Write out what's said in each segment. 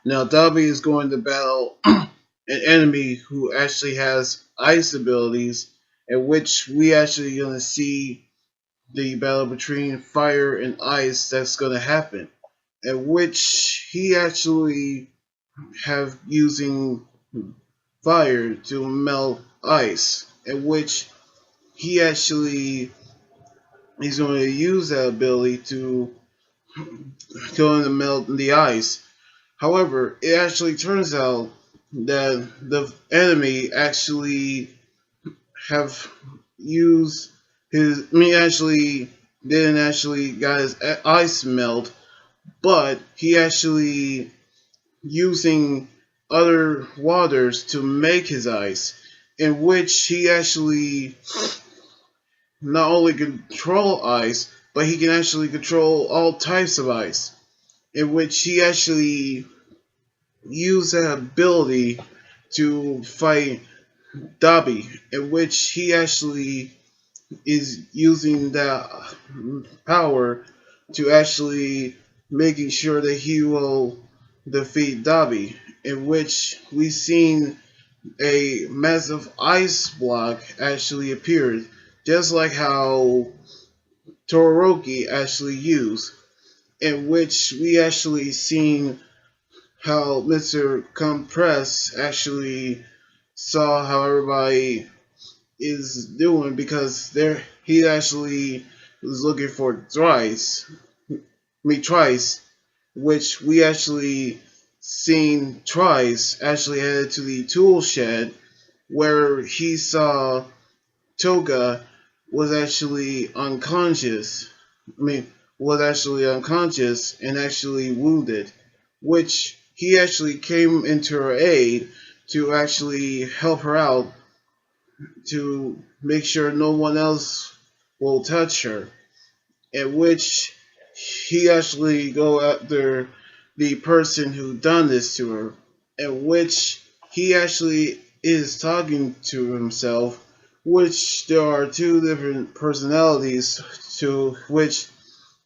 Now Dabi is going to battle an enemy who actually has ice abilities, in which we actually going to see the battle between fire and ice that's going to happen, in which he actually have using fire to melt ice, in which he actually he's going to use that ability to go in and melt the ice. However, it actually turns out that the enemy actually have used his. I mean, actually didn't actually got his ice melt, but he actually using other waters to make his ice, in which he actually not only control ice, but he can actually control all types of ice, in which he actually use that ability to fight Dabi, in which he actually is using that power to actually making sure that he will defeat Dabi, in which we've seen a massive ice block actually appeared, just like how Todoroki actually used, in which we actually seen how Mr. Compress actually saw how everybody is doing because there he actually was looking for Trice, which we actually seen Trice actually headed to the tool shed where he saw Toga was actually unconscious. I mean, was actually unconscious and actually wounded, which he actually came into her aid to actually help her out to make sure no one else will touch her. In which he actually go after the person who done this to her, in which he actually is talking to himself, which there are two different personalities to which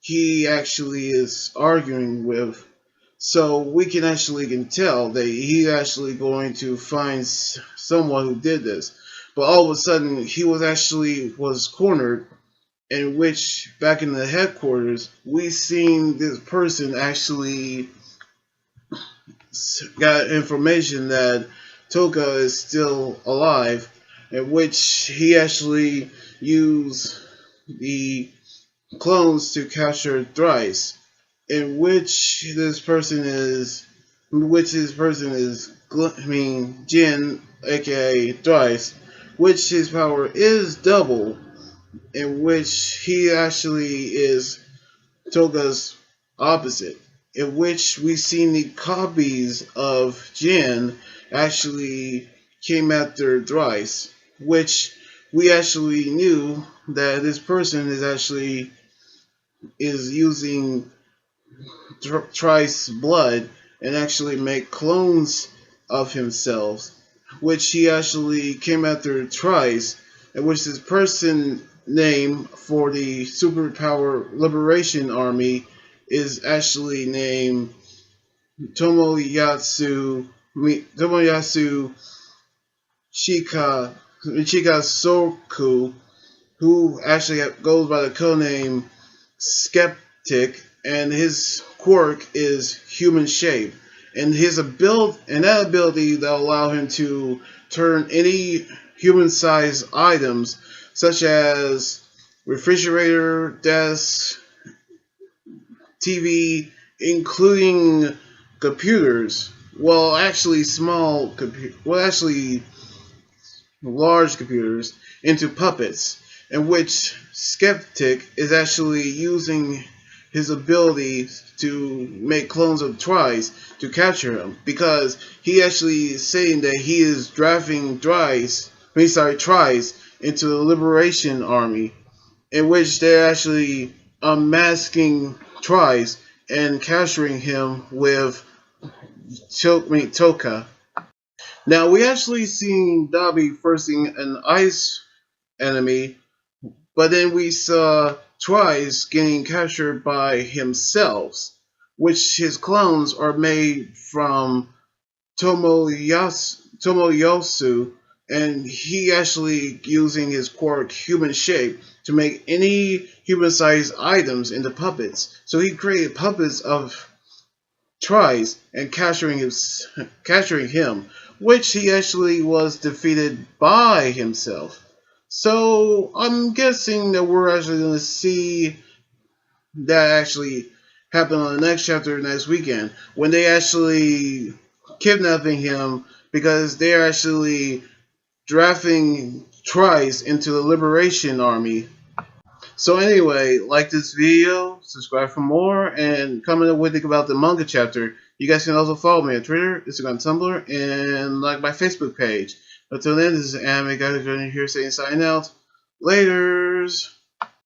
he actually is arguing with. So we can actually can tell that he actually going to find someone who did this. But all of a sudden he was actually was cornered, in which back in the headquarters we seen this person actually got information that Toka is still alive, in which he actually used the clones to capture Thrice, in which this person is Jin, aka Thrice, which his power is double, in which he actually is Toga's opposite, in which we seen the copies of Jin actually came after Thrice, which we actually knew that this person is using Thrice blood and actually make clones of himself, which he actually came after Thrice, and which this person name for the superpower liberation army is actually named Tomoyasu Chika Soku, who actually goes by the codename Skeptic, and his quirk is human shape. And that ability that allow him to turn any human-sized items, such as refrigerator, desk, TV, including computers. Actually large computers into puppets, in which Skeptic is actually using his ability to make clones of Trice to capture him, because he actually is saying that he is drafting Trice into the Liberation Army, in which they're actually unmasking Trice and capturing him with Toka. Now we actually seen Dobby firsting an ice enemy, but then we saw Trice getting captured by himself. which his clones are made from Tomoyosu, and he actually using his quirk human shape to make any human-sized items into puppets. So he created puppets of Tries and capturing him, which he actually was defeated by himself. So I'm guessing that we're actually going to see that actually happen on the next chapter next weekend when they actually kidnapping him because they're actually drafting Trice into the Liberation Army. So anyway, like this video, subscribe for more, and comment what you think about the manga chapter. You guys can also follow me on Twitter, Instagram, Tumblr, and like my Facebook page. Until then, this is Anime Guy here saying sign out. Laters!